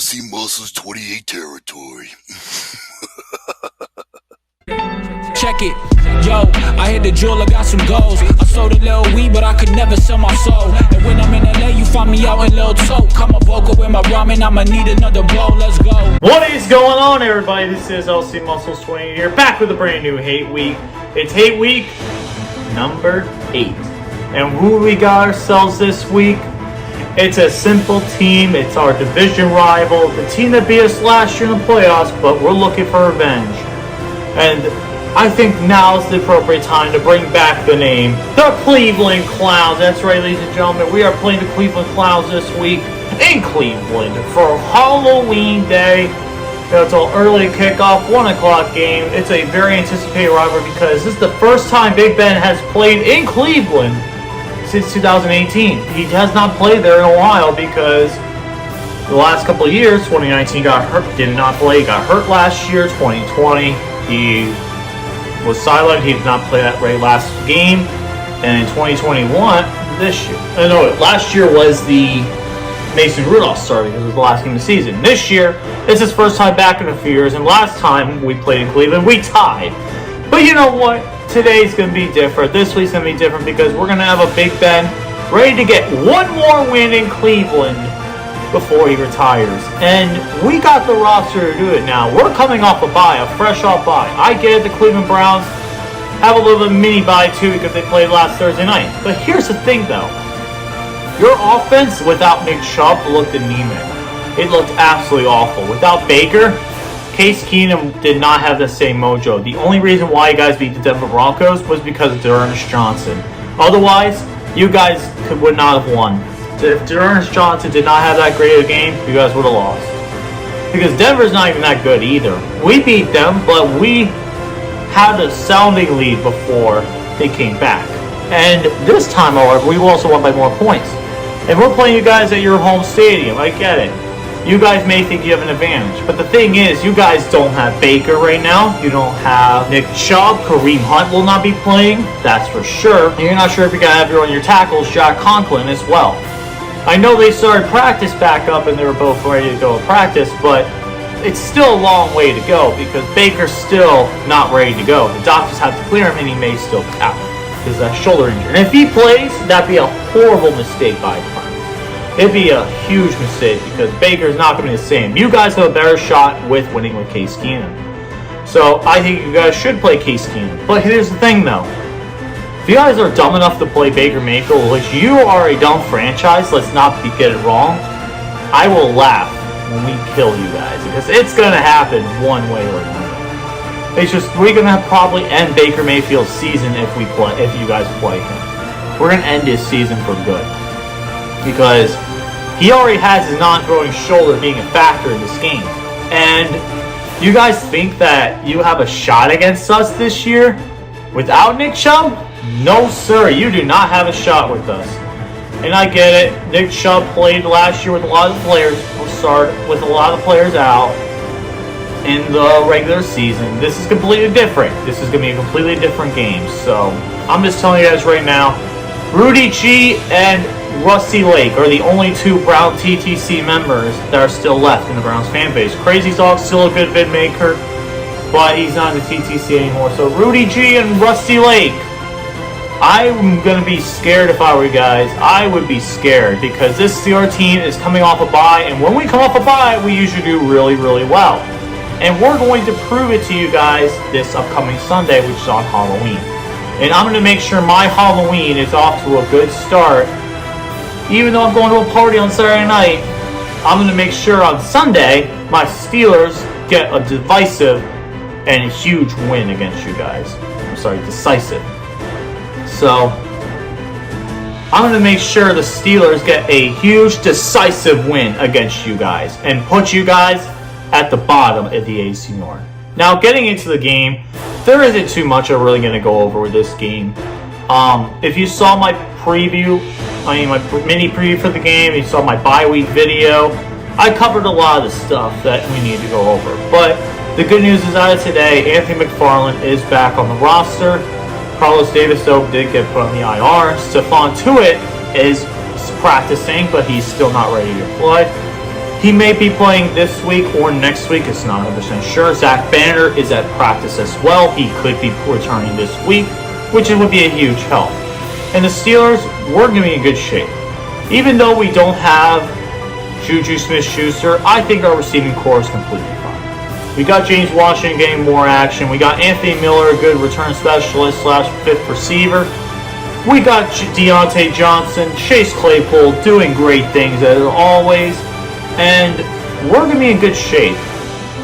LC Muscles 28 territory. Check it, yo, I hit the jeweler, got some goals. I sold a little weed, but I could never sell my soul. And when I'm in LA, you find me out in Lil Tote. Come a vocal with my ramen, I'ma need another blow, let's go. What is going on, everybody? This is LC Muscles 28 here, back with a brand new Hate Week. It's Hate Week number 8. And who we got ourselves this week? It's a simple team. It's our division rival, the team that beat us last year in the playoffs, but we're looking for revenge. And I think now is the appropriate time to bring back the name, the Cleveland Clowns. That's right, ladies and gentlemen, we are playing the Cleveland Clowns this week in Cleveland for Halloween Day. It's an early kickoff, 1 o'clock game. It's a very anticipated rivalry because this is the first time Big Ben has played in Cleveland since 2018. He has not played there in a while because the last couple of years, 2019 got hurt, did not play, got hurt last year, 2020, he was silent, he did not play that very last game, and in 2021, last year was the Mason Rudolph starting because it was the last game of the season. This year, it's his first time back in a few years, and last time we played in Cleveland, we tied. But you know what? Today's going to be different. This week's going to be different because we're going to have a Big Ben ready to get one more win in Cleveland before he retires. And we got the roster to do it now. We're coming off a bye, a fresh off bye. I get it, the Cleveland Browns have a little bit of a mini bye too because they played last Thursday night. But here's the thing though. Your offense without Nick Chubb looked anemic. It looked absolutely awful. Without Baker, Case Keenum did not have the same mojo. The only reason why you guys beat the Denver Broncos was because of D'Ernest Johnson. Otherwise, you guys would not have won. If D'Ernest Johnson did not have that great a game, you guys would have lost. Because Denver's not even that good either. We beat them, but we had a sounding lead before they came back. And this time, however, we also won by more points. And we're playing you guys at your home stadium. I get it. You guys may think you have an advantage. But the thing is, you guys don't have Baker right now. You don't have Nick Chubb. Kareem Hunt will not be playing. That's for sure. And you're not sure if you're going to have your tackles, Jack Conklin, as well. I know they started practice back up and they were both ready to go to practice, but it's still a long way to go because Baker's still not ready to go. The doctors have to clear him and he may still be out because that shoulder injury. And if he plays, that'd be a horrible mistake by the time. It'd be a huge mistake because Baker's not going to be the same. You guys have a better shot with winning with Case Keenum. So I think you guys should play Case Keenum. But here's the thing though. If you guys are dumb enough to play Baker Mayfield, which you are a dumb franchise, let's not get it wrong, I will laugh when we kill you guys because it's going to happen one way or another. It's just we're going to probably end Baker Mayfield's season if you guys play him. We're going to end his season for good because he already has his non-throwing shoulder being a factor in this game. And you guys think that you have a shot against us this year without Nick Chubb? No, sir, you do not have a shot with us. And I get it. Nick Chubb played last year with a lot of players. With a lot of players out in the regular season. This is completely different. This is going to be a completely different game. So I'm just telling you guys right now, Rudy G and Rusty Lake are the only two Brown TTC members that are still left in the Browns fan base. Crazy Dog's still a good vid maker, but he's not in the TTC anymore. So Rudy G and Rusty Lake. I'm going to be scared if I were you guys. I would be scared because this Steelers team is coming off a bye, and when we come off a bye, we usually do really, really well. And we're going to prove it to you guys this upcoming Sunday, which is on Halloween. And I'm going to make sure my Halloween is off to a good start. Even though I'm going to a party on Saturday night, I'm going to make sure on Sunday, my Steelers get a divisive and huge win against you guys. I'm sorry, decisive. So, I'm going to make sure the Steelers get a huge, decisive win against you guys and put you guys at the bottom of the AFC North. Now, getting into the game, there isn't too much I'm really going to go over with this game. If you saw my my mini preview for the game, you saw my bye week video, I covered a lot of the stuff that we need to go over. But the good news is out of today, Anthony McFarland is back on the roster. Carlos Davis, though, did get put on the IR. Stephon Tuitt is practicing, but he's still not ready to play. He may be playing this week or next week. It's not 100% sure. Zach Banner is at practice as well. He could be returning this week, which would be a huge help. And the Steelers, we're going to be in good shape. Even though we don't have Juju Smith-Schuster, I think our receiving core is completely fine. We got James Washington getting more action. We got Anthony Miller, a good return specialist / fifth receiver. We got Deontay Johnson, Chase Claypool doing great things as always. And we're going to be in good shape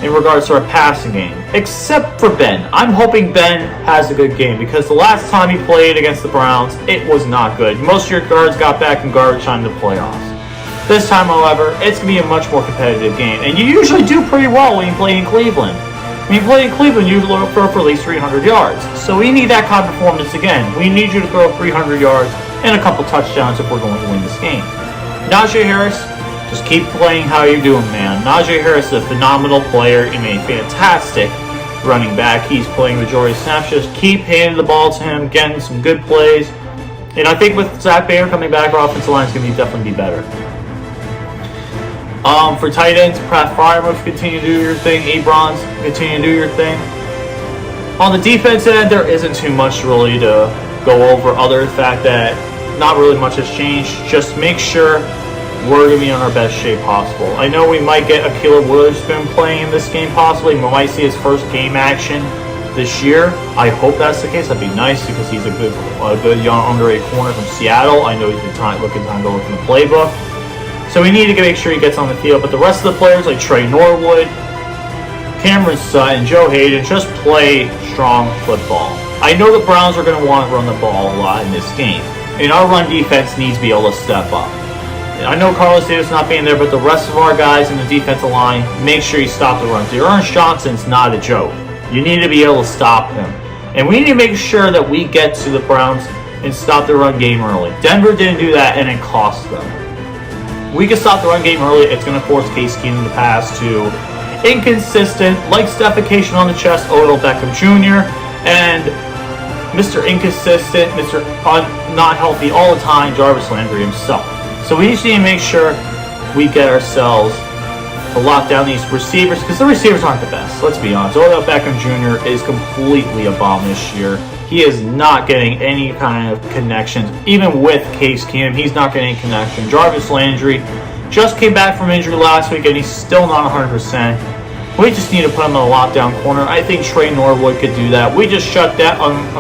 in regards to our passing game, except for Ben. I'm hoping Ben has a good game because the last time he played against the Browns, it was not good. Most of your guards got back in garbage time in the playoffs. This time, however, it's going to be a much more competitive game, and you usually do pretty well when you play in Cleveland. When you play in Cleveland, you look for at least 300 yards. So we need that kind of performance again. We need you to throw 300 yards and a couple touchdowns if we're going to win this game. Najee Harris, just keep playing how you're doing, man. Najee Harris is a phenomenal player and a fantastic running back. He's playing majority snaps. Just keep handing the ball to him, getting some good plays. And I think with Zach Banner coming back, our offensive line is going to definitely be better. For tight ends, Pratt Freiermuth continue to do your thing. Abrons continue to do your thing. On the defense end, there isn't too much really to go over other than the fact that not really much has changed. Just make sure we're going to be in our best shape possible. I know we might get Ahkello Witherspoon playing in this game possibly. We might see his first game action this year. I hope that's the case. That'd be nice because he's a good young underrated corner from Seattle. I know he's been looking to go look in the playbook. So we need to make sure he gets on the field. But the rest of the players like Trey Norwood, Cameron Sutton, Joe Hayden, just play strong football. I know the Browns are going to want to run the ball a lot in this game. And our run defense needs to be able to step up. I know Carlos Davis not being there, but the rest of our guys in the defensive line, make sure you stop the run. Ernest Johnson's not a joke. You need to be able to stop him. And we need to make sure that we get to the Browns and stop the run game early. Denver didn't do that, and it cost them. We can stop the run game early. It's going to force Case Keenum to pass to inconsistent, like defecation on the chest, Odell Beckham Jr., and Mr. Inconsistent, Mr. Not Healthy all the time, Jarvis Landry himself. So we just need to make sure we get ourselves to lock down these receivers, because the receivers aren't the best. Let's be honest. Odell Beckham Jr. is completely a bomb this year. He is not getting any kind of connections. Even with Case Keenum, he's not getting any connection. Jarvis Landry just came back from injury last week, and he's still not 100%. We just need to put him in a lockdown corner. I think Trey Norwood could do that. We just shut that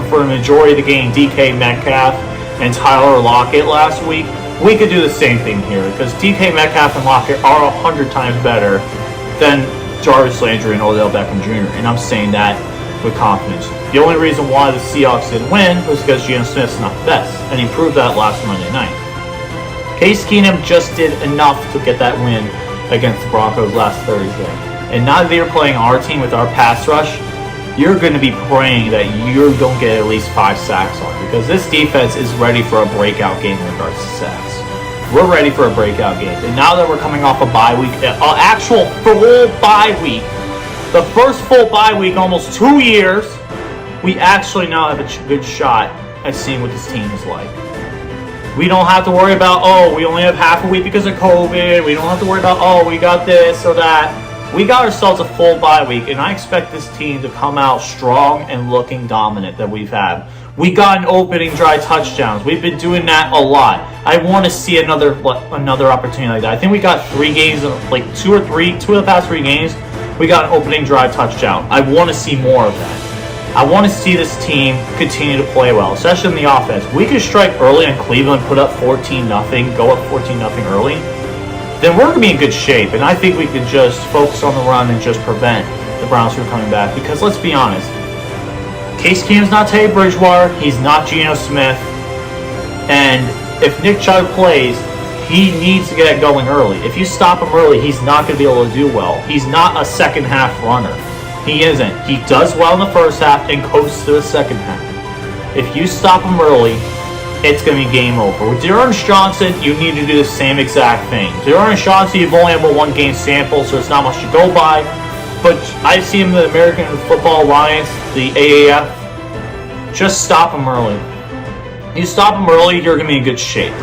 for the majority of the game, DK Metcalf and Tyler Lockett last week. We could do the same thing here, because DK Metcalf and Lockett are 100 times better than Jarvis Landry and Odell Beckham Jr., and I'm saying that with confidence. The only reason why the Seahawks didn't win was because Geno Smith's not the best, and he proved that last Monday night. Case Keenum just did enough to get that win against the Broncos last Thursday. And now that you're playing our team with our pass rush, you're going to be praying that you don't get at least 5 sacks on, because this defense is ready for a breakout game in regards to sacks. We're ready for a breakout game. And now that we're coming off a bye week, an actual full bye week, the first full bye week in almost 2 years, we actually now have a good shot at seeing what this team is like. We don't have to worry about, oh, we only have half a week because of COVID. We don't have to worry about, oh, we got this or that. We got ourselves a full bye week, and I expect this team to come out strong and looking dominant that we've had. We got an opening drive touchdowns. We've been doing that a lot. I want to see another opportunity like that. I think we got 3 games, like 2 of the past 3 games, we got an opening drive touchdown. I want to see more of that. I want to see this team continue to play well, especially in the offense. We could strike early in Cleveland, put up 14-0, go up 14-0 early, then we're going to be in good shape. And I think we could just focus on the run and just prevent the Browns from coming back. Because let's be honest, Case Keenum's not Teddy Bridgewater, he's not Geno Smith, and if Nick Chubb plays, he needs to get it going early. If you stop him early, he's not going to be able to do well. He's not a second half runner. He isn't. He does well in the first half and coasts to the second half. If you stop him early, it's going to be game over. With Ernest Johnson, you need to do the same exact thing. Ernest Johnson, you've only had a 1-game sample, so it's not much to go by. But I see him in the American Football Alliance, the AAF. Just stop him early. You stop him early, you're going to be in good shape.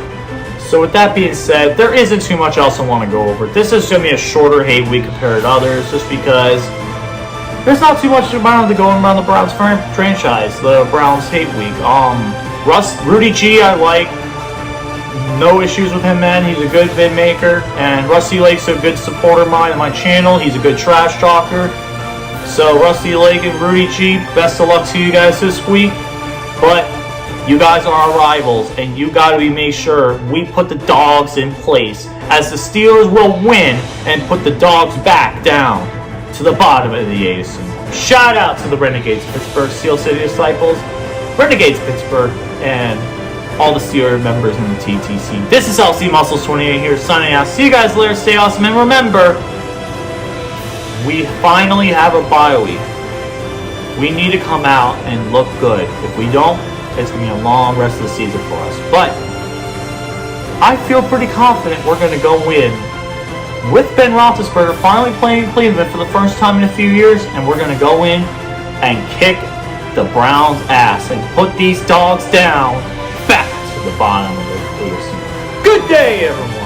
So with that being said, there isn't too much else I want to go over. This is going to be a shorter hate week compared to others, just because there's not too much around to go around the Browns franchise, the Browns hate week. Rudy G, I like. No issues with him, man. He's a good vid maker. And Rusty Lake's a good supporter of mine on my channel. He's a good trash talker. So Rusty Lake and Rudy G, best of luck to you guys this week. But you guys are our rivals, and you got to make sure we put the dogs in place, as the Steelers will win and put the dogs back down to the bottom of the AFC. Shout out to the Renegades Pittsburgh, Steel City Disciples, Renegades Pittsburgh, and all the Steelers members in the TTC. This is LC Muscles 28 here signing out. See you guys later. Stay awesome, and remember, we finally have a bye week. We need to come out and look good. If we don't, it's going to be a long rest of the season for us. But I feel pretty confident we're going to go win with Ben Roethlisberger finally playing Cleveland for the first time in a few years, and we're going to go in and kick the Browns' ass and put these dogs down back to the bottom of the AFC. Good day, everyone.